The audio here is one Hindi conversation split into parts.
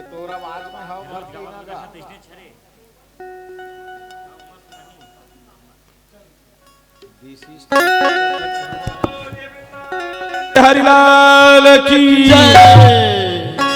ये तोरा आवाज में हाव भरती ना गा हरिलाल की जय।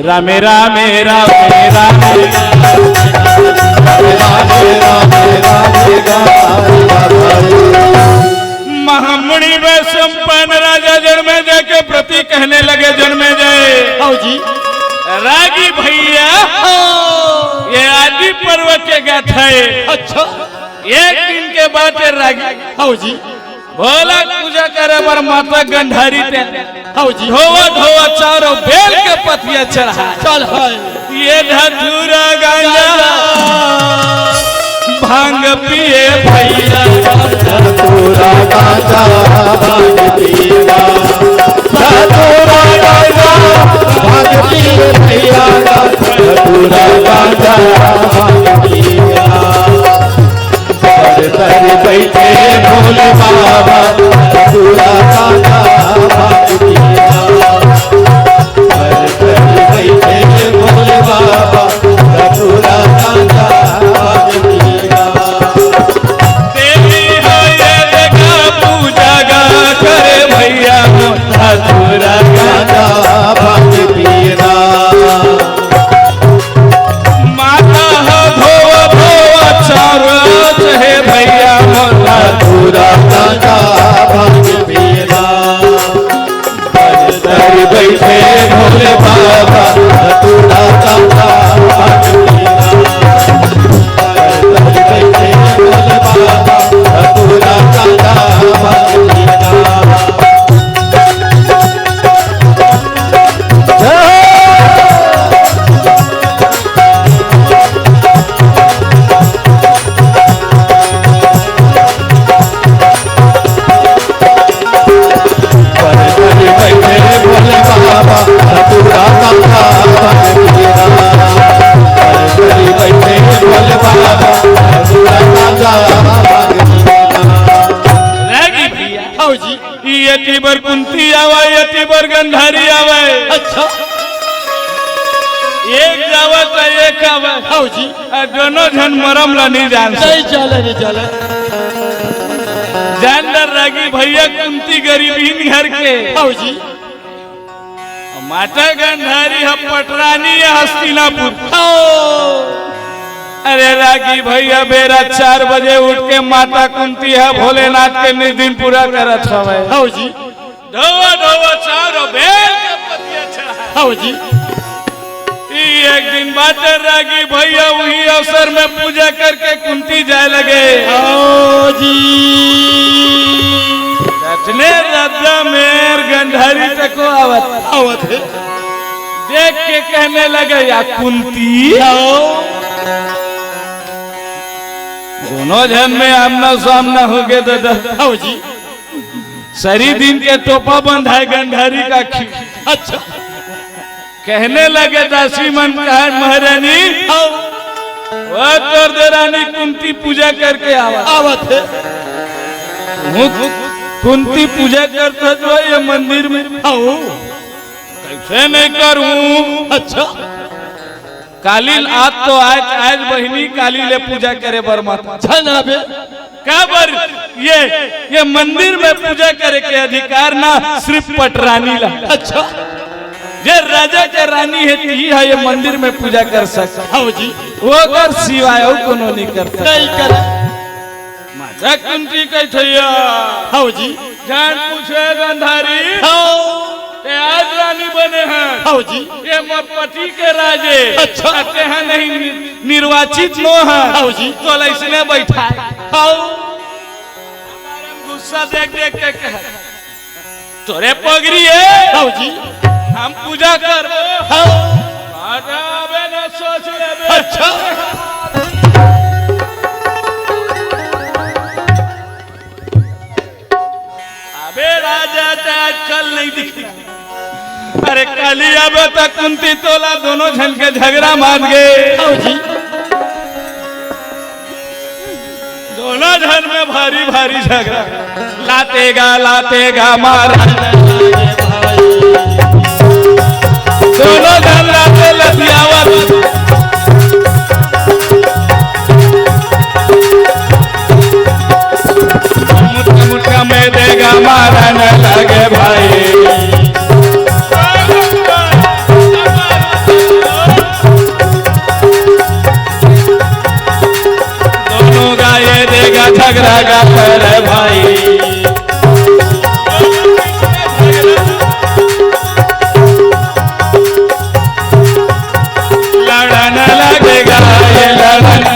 रामे रामे रामे रामे महामणि में संपन्न राजा जन्मे जय के प्रति कहने लगे जन्मे जय जी रागी भैया ये आदि पर्व के गाथा है। अच्छा एक दिन के बाद रागी जी भोला पूजा करे बर माता गंधारी ते जी धोवा धोवा चारों बेल के पतिया चढ़ा चल है ये धतूरा गांजा भांग पिए भैया धतूरा गांजा भांग पिएगा धतूरा गांजा भांग पिए भैया धतूरा गांजा भांग पिएगा तर बैठे भोले बाबा धतूरा गांजा भांग पिएगा तर बैठे भोले बाबा धतूरा गांजा भांग पिएगा देवी हो ये देखा पूजा गा करे भैया धतूरा गांजा भांग पिएगा माता हो धोवा धोवा चारों है भैया मोला धतूरा गांजा भांग पिएगा दर बैठे भोले बाबा धतूरा गांजा भांग पिएगा दर बैठे भोले बाबा धतूरा गांजा भांग पिएगा यति बर कुंती आवे यति बर गंधारी आवे। अच्छा एक जावत एक आवे हाउ जी दोनों जन मरम ला नहीं जान नहीं चले जानदार रागी भैया कुंती गरीबी घर के हाउ जी माता गंधारी हम पटरानी है हस्तिनापुर। अरे रागी भैया बेरा 4 बजे उठ के माता कुंती है भोलेनाथ के निर्दिन पूरा करत हवे हाउ जी धोवा धोवा चारों बेल के पतिया चढ़ा हाउ जी एक दिन बाद रागी भैया वही अवसर में पूजा करके कुंती जाए लगे हाउ जी सचने राजा मेर गंधारी तक आवत है देख के कहने लगे या कुंती दोनों जन में आमना सामना हो गए दादा जी सरी दिन के टोपा बंधाए गंधारी का अच्छा कहने लगे दासी मन कहा महारानी वह तोर दे रानी कुंती पूजा करके आवत है कुंती पूजा करता जो ये मंदिर में कैसे नहीं करूं। अच्छा कालील आज तो आज बहिनी काली ले पूजा करे बर माता छनाबे काबर ये मंदिर में पूजा करे के अधिकार ना सिर्फ पटरानी ला। अच्छा जे राजा के रानी है ती है ये मंदिर में पूजा कर सकता हाउ जी वो कर सिवाय और कोनो नहीं करता नहीं कर माता कुंती कैथैया हाउ जी जान पूछे गंधारी हाउ ये आज रानी बने हैं। हाँ जी। ये मपटी के राजे। अच्छा। कहते हैं नहीं निर्वाचित नो है। हाँ जी। तो इसने बैठा है। हाँ। गुस्सा देख देख के कह तोरे पगड़ी है। हाँ जी। हम पूजा कर। हाँ। न सोच ले। अच्छा। अबे राजा आजकल नहीं दिखी। अरे कल ही अबे तक कुंती तोला दोनों झन के झगड़ा मान गए। हाँ जी। दोनों झन में भारी भारी झगड़ा। लातेगा मारा दोनों झन लाते लतियावत। मुठा में देगा मारा न लगे भाई। दोनों गाये देगा झगड़ा का कर भाई। लड़न लगेगा ये लड़न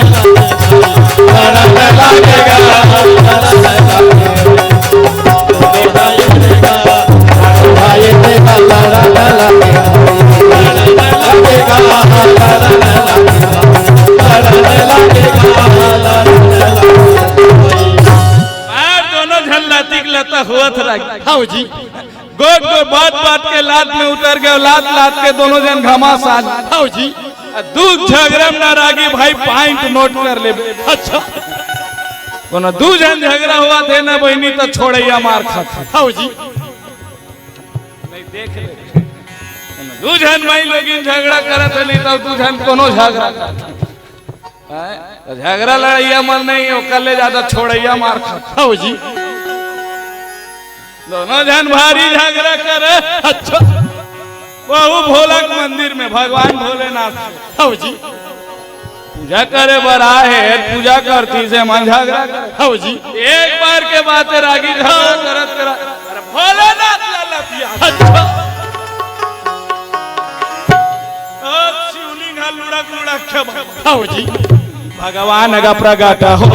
हाँ जी। गोद को बात बात के लात में उतर गए। लात के दोनों जन घमासान। हाँ जी। दूध झगड़ा ना रागी भाई पॉइंट नोट कर ले। अच्छा। कोनो दू जन झगड़ा हुआ थे ना बहनी तो छोड़ैया मार खाते। हाँ जी। नहीं देख ले दू जन भाई लोग झगड़ा करत नहीं तो दू जन कोनो झगड़ा झगड़ा लड़ैया मन नहीं हो कल ज्यादा छोड़ैया मार खाते। हाँ जी। दोनों जन भारी झगड़ा करे। अच्छा। बहु भोला के मंदिर में भगवान भोलेनाथ। हाँ जी। पूजा करे बड़ा है पूजा करती से मन झगड़ा। हाँ जी। एक बार के बात है रागी झगड़ा करत करा। अरे भोलेनाथ ललतिया। अच्छा। शिवलिंग लुढ़क के हाँ जी। भगवान का प्रगट हो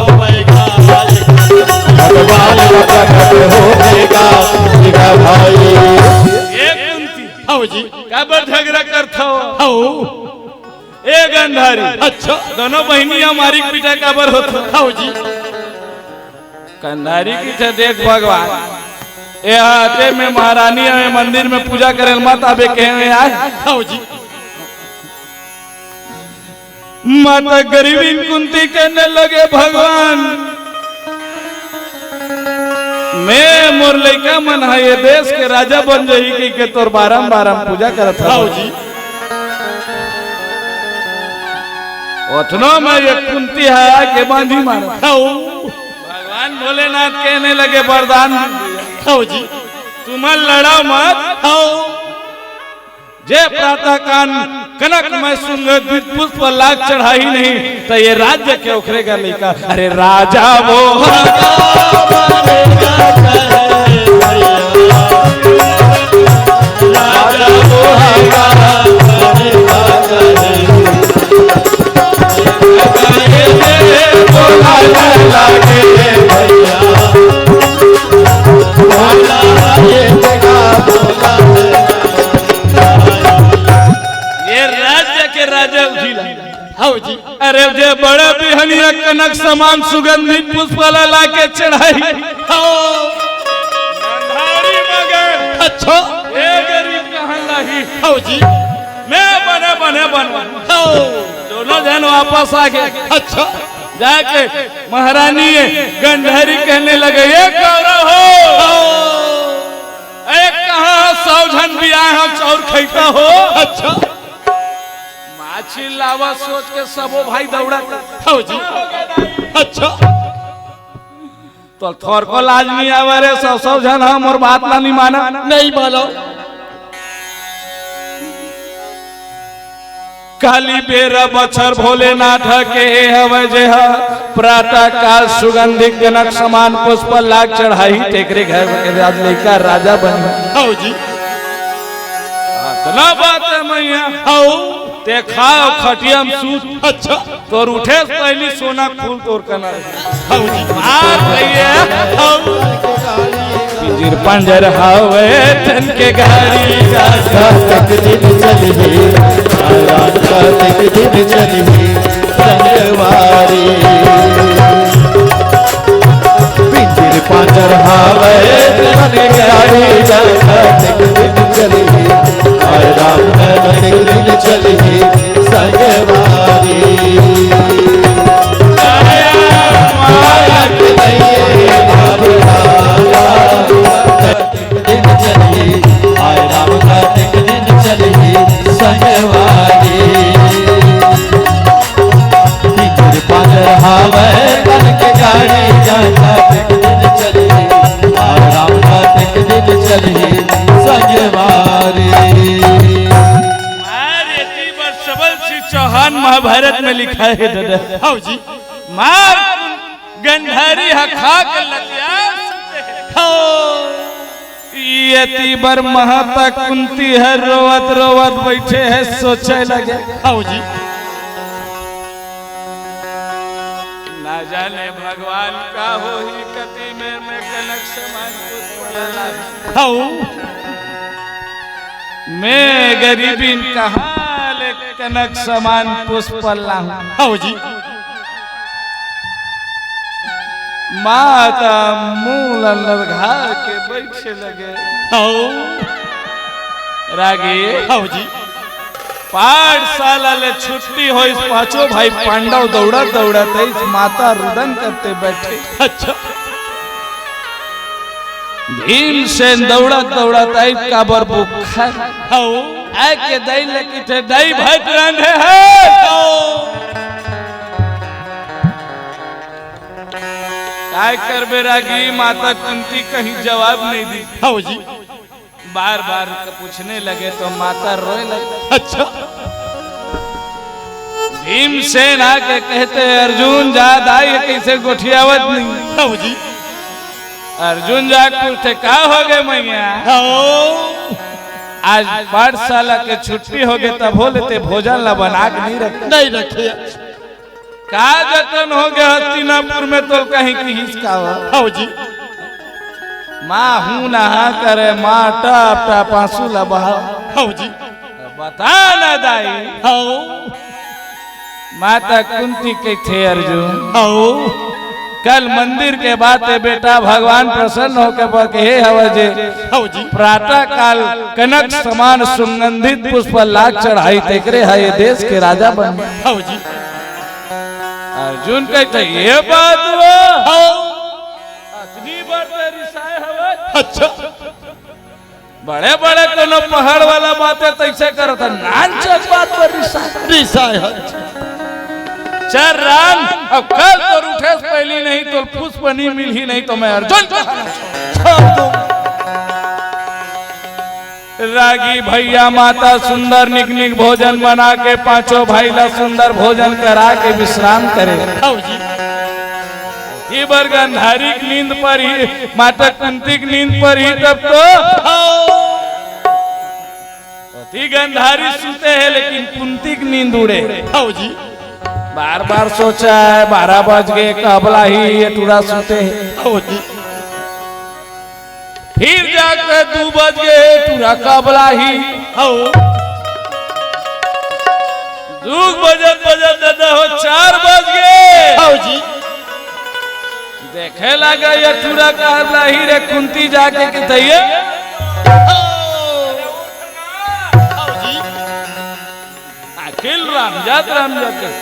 भगवान का प्रगट होगा भाई। एक कुंती। हाँ जी। काबर झगड़ा करता हो। हाँ। एक गंधारी। अच्छा। दोनों बहनियां मारी पीटा काबर होता। हाँ जी। गंधारी की थे देख भगवान ये हाथे में महारानी में मंदिर में पूजा करे मत आबे कहे आए। हाँ जी। माता गरीबी कुंती कहने लगे भगवान मैं मोर लइका मन है ये देश के राजा बन जाई के तोर बारम पूजा करत। हाँ जी। ओथनो में ये कुंती है के बांधी मार। हाँ। भगवान भोलेनाथ कहने लगे वरदान। हाँ जी। तुम लड़ाओ मत। हाँ। जे प्रातः कान कनक में सुंदर पुष्प लाख चढ़ाई नहीं तो ये राज्य के उखरेगा लइका। अरे राजा वो राजा उठिला। हाँ जी। अरे जे बड़े बिहनिया कनक समान सुगंधित पुष्प ला के चढ़ाई। गंधारी मगर अच्छा। ए गरीब कहाँ लाही। हाँ जी। मैं बने दोनों जन वापस आ गए। अच्छा। जाके महारानी गंधारी कहने लगे ये कौरव हो एक कहाँ 100 जन भी आए हो चौर खैता हो। अच्छा। माछी लावा सोच के सबो भाई दौड़ा। हाँ जी। अच्छा। तो थोर को लाज नहीं आवे रे 100 जन हम और बात ना नहीं माना। नहीं मानो। काली बेरा बछर भोलेनाथ के हवे जे प्रातः काल सुगंधित जनक समान पुष्प लाग चढ़ाई तेकरे घर के राज लइका राजा बन। हाँ जी। इतना बात है मैया आओ ते खाओ खटिया में सूत अच्छा तोर उठे से पहली सोना फूल तोर कना आओ जी मार भैया आओ पिंजर पंजर हावे तन के गाड़ी कार्तिक दिन चली कार्तिक दिन चली संगवारी पिंजर पांजर हावे तन के गाड़ी कार्तिक दिन चली राम कार्तिक दिन चली संगवारी चौहान महाभारत में लिखा है दादा आओ जी मार गंधारी हखा के लतिया यति बर महता कुंती है रोवत रोवत बैठे है सोचे लगे आओ जी ना जाने भगवान का हो ही कति में कनक समान आओ मैं गरीबी कहाँ ले कनक समान पुष्प लाऊं आओ जी माता मूल लगा के बैठे लगे आओ रागी आओ जी पाठशाला ले छुट्टी हो इस पांचों भाई पांडव दौड़ा दौड़ा इस माता रुदन करते बैठे अच्छा भीमसेन दौड़ा दौड़ा ताई काबर भूखा आओ आके दई लेके थे दई भात रांधे है काय करबे रागी माता कुंती कहीं जवाब नहीं दी आओ जी बार बार पूछने लगे तो माता रोए लगे अच्छा भीमसेन आके कहते अर्जुन जा दाई कैसे गोठियावत नहीं आओ जी अर्जुन जाके पूछते का हो गए मैया आओ आज पाठशाला के छुट्टी हो गए तब हो लेते भोजन ला बना के नहीं रखे का जतन हो गया हस्तिनापुर में तो कहीं की हिचका आओ जी माँ हूं नहा करे माँ टाप टाप आंसू ला बहा आओ जी बता ना दाई आओ माता कुंती के थे अर्जुन आओ कल मंदिर के बाद बेटा भगवान प्रसन्न होकर हे हवजे आओ जी प्रातः काल कनक समान सुगंधित पुष्प लाख चढ़ाई तेकरे है ये देश के राजा बन आओ जी अर्जुन कहते ये बात हुआ अतनी बार तेरी साय हवा अच्छा बड़े बड़े कोनो पहाड़ वाला बातें तैसे करता नान चक बात पर रिसाय है चल राम अब कल तो उठे पहली नहीं तो पुष्प नहीं मिल ही नहीं तो मैं अर्जुन रागी भैया माता सुंदर निक भोजन बना के पांचों भाई ला सुंदर भोजन करा के विश्राम करे आओ जी गंधारी की नींद पर ही माता कुंती की नींद पर ही तब तो गंधारी सुते है लेकिन कुंती की नींद उड़े आओ जी बार बार सोचा है 12 बज गए कबला ही ये टूरा सोते है आओ जी फिर जाकर 2 बज गए टूरा कबला ही आओ 2 बजे दादा हो 4 बज गए आओ जी देखे लगा ये टूरा कबला ही रे कुंती जाके कहते अखिल रामजात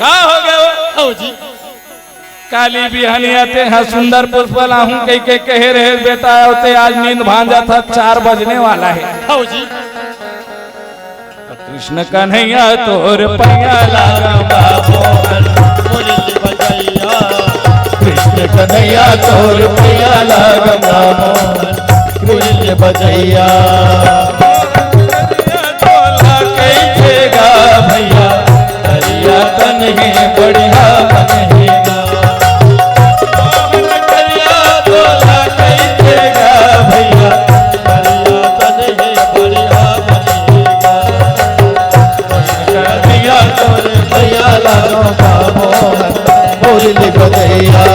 का हो गया आओ जी काली बिहानी आते हैं सुंदर पुष्प लाहूं के कहे रहे बेटा होते आज नींद भांजा था 4 बजने वाला है आओ जी कृष्ण कन्हैया तोर पैया लागा कृष्ण कन्हैया तोर पैया लागा कृष्ण बजैया भैया करिया तन ही बढ़िया बनेगा करिया तोला कैसेगा भैया करिया तन ही बढ़िया बनेगा तोर पैया लागो का मोहन मुरली बजैया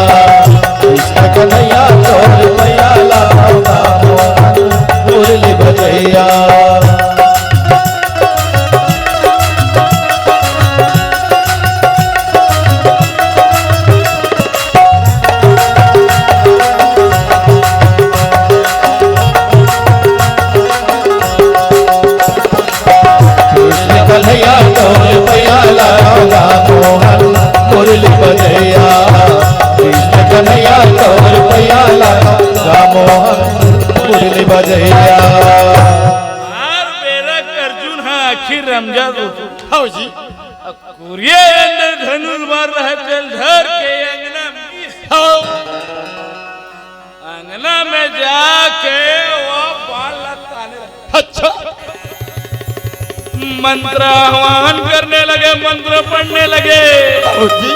कृष्ण कन्हैया तोर पैया लागो का मोहन मुरली बजैया कन्हैया तोर पैया लागो मोहन मुरली बजैया कृष्ण कन्हैया तोर पैया लागो मोहन मुरली बजैया और मेरा अर्जुन है आखिर रमजा हाँ जी कुरिये अंदर धनुष मार रहा चल धर के अंगना में हाँ अंगना में जाके वो बाल लताने लगे। अच्छा मंत्र आह्वान करने लगे मंत्र पढ़ने लगे हाँ जी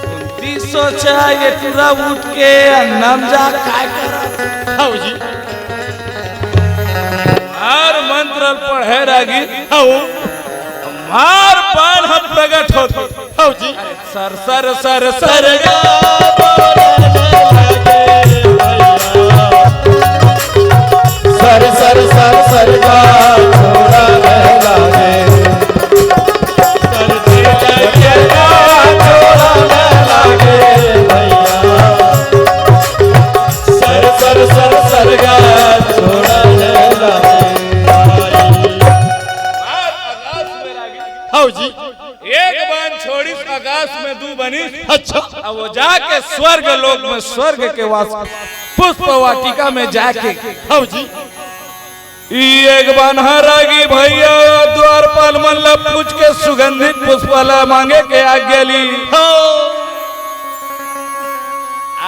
कुंती सोचा ये पूरा उठ के अंगना में जा काय करा हाँ जी और मंत्र पढ़े रही हाँ मार बाण हम प्रकट होते हाँ जी sir sir sir sir sir sir sir sir गा छोड़ा लागे छोड़ा लागे भैया सर सर सर सर गा छोड़ा लागे हाँ जी एक बाण छोड़ी आकाश में दू बनी अच्छा अब वो जाके स्वर्ग लोक में स्वर्ग के वास पुष्प वाटिका में जाके हाँ जी एक बाण हरागी भैया द्वारपाल मल्लभ पूछ के सुगंधित पुष्प वाला मांगे के आज्ञा ली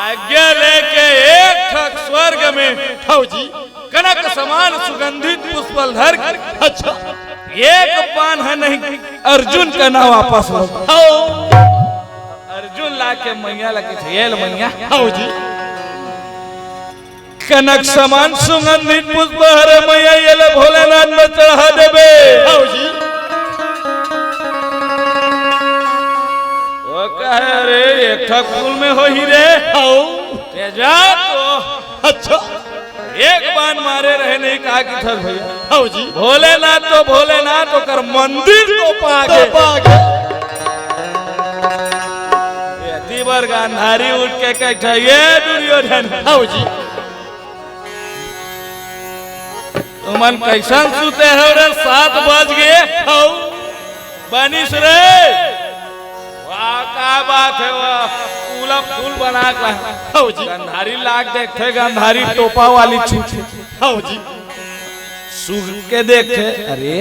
आज्ञा लेके एक ठक स्वर्ग में हाँ जी कनक समान सुगंधित पुष्प धर अच्छा एक बाण है नहीं अर्जुन का नाम वापस लो अर्जुन लाके मैया लगे झेल मैया हाँ जी कनक समान सुगंधित पुष्प हरे मैया ये ले भोलेनाथ में चढ़ा देबे हाँ जी वो कहे अरे एक ठक फूल में हो ही रे हाँ जा तो अच्छा एक बाण मारे रहे नहीं कहा कि थक भैया हाँ जी भोलेनाथ तो कर मंदिर तो पागे दिवर गांधारी उठ के कहता ये दुर्योधन हाँ जी तुमन कैसन सुते हो रे 7 बज गए हाँ बनिस रे वाह का बात है वाह पूरा फूल बना के हाँ जी गंधारी लाग देखते गंधारी टोपा वाली छूट हाँ जी सुन के देखते अरे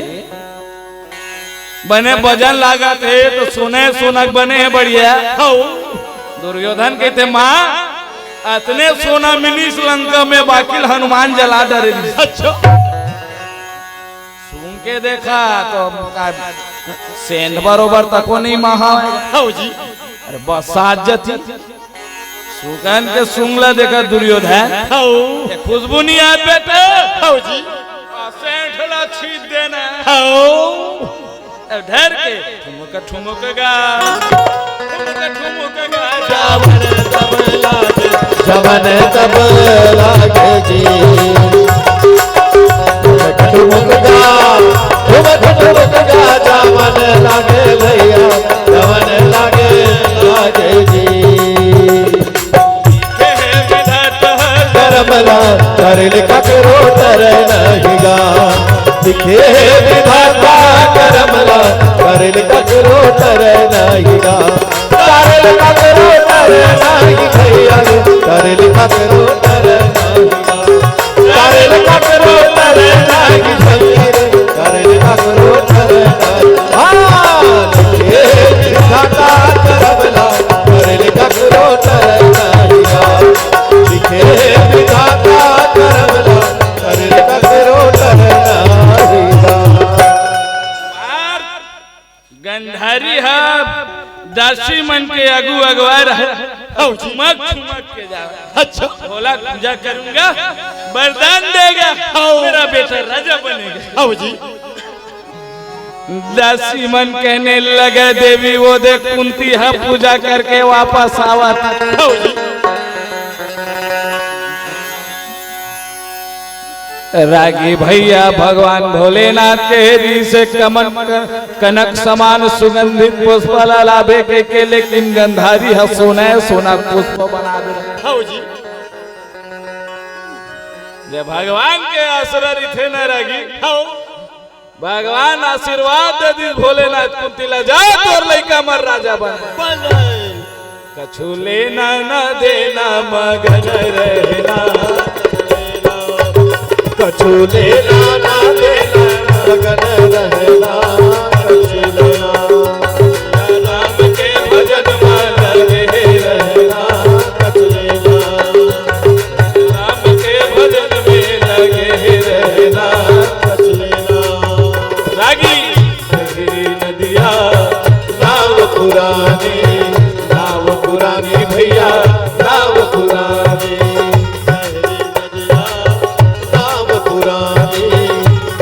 बने भजन लागा थे तो सुने सुनक बने हैं बढ़िया हाँ दुर्योधन कहते माँ इतने सोना मिली इस लंका में बाकी हनुमान जला डरे अच्छा सुन के देखा तो सेंध बरोबर तको नहीं महा हाँ जी अरे बस साज जती सुगन के सुंगला देखा दुर्योधन हाँ खुशबू नहीं आत बेटे हाँ जी सेंठला छीट देना हाँ धर के ठुमुक गा जवन तब लागे जी ठुमुक गा जवन लागे भैया जवन लागे जी करमला करल ककरो तर नहीं गा दिखे विधाता करमला करल ककरो तर नहीं गा करल ककरो तर नहीं भैया करल ककरो तर नहीं गा करल ककरो तर नहीं भैया करल ककरो तर नहीं हाँ दिखे विधाता करमला करल ककरो तर नहीं गा दिखे विधाता करमला करल ककरो तर नहीं गा गंधारी है दासी मन के अगु अगवा रहे चुमक के जा अच्छा भोला पूजा करूंगा वरदान देगा मेरा बेटा राजा बनेगा हाँ जी दासी मन कहने लगे देवी वो देख कुंती है पूजा करके वापस आवत। हाँ जी। रागी भैया भगवान भोलेनाथ के हृदय से कमल कनक समान सुगंधित पुष्प लाभे के लेकिन गंधारी है सोना सोना पुष्प बना दे। हाँ जी। जे भगवान के आश्रय थे न रागी हाँ। भगवान आशीर्वाद दे दी भोलेनाथ कुंतीला जा तोर लइका मर राजा बन कछु लेना न देना मगन रहना कछु लेना ना देना मगन रहना कछु लेना राम के भजन में लगे रहना कछु लेना राम के भजन में लगे रहना कछु लेना रागी नदिया नाव पुरानी भैया नाव पुरानी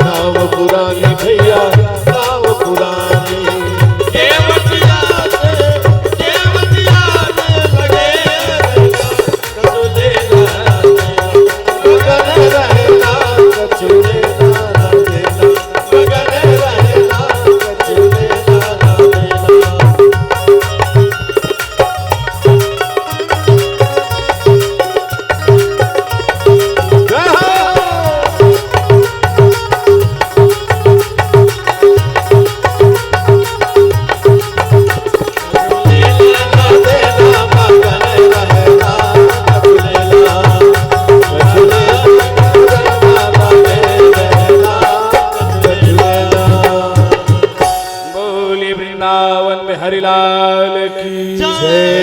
नाव पुरानी भैया नाव पुरानी केवटिया लगे कछु लेना मगन रहना कछु लेना ना देना मगन रहना कछु लेना ना देना बोली वृंदावन में हरिलाल की जय।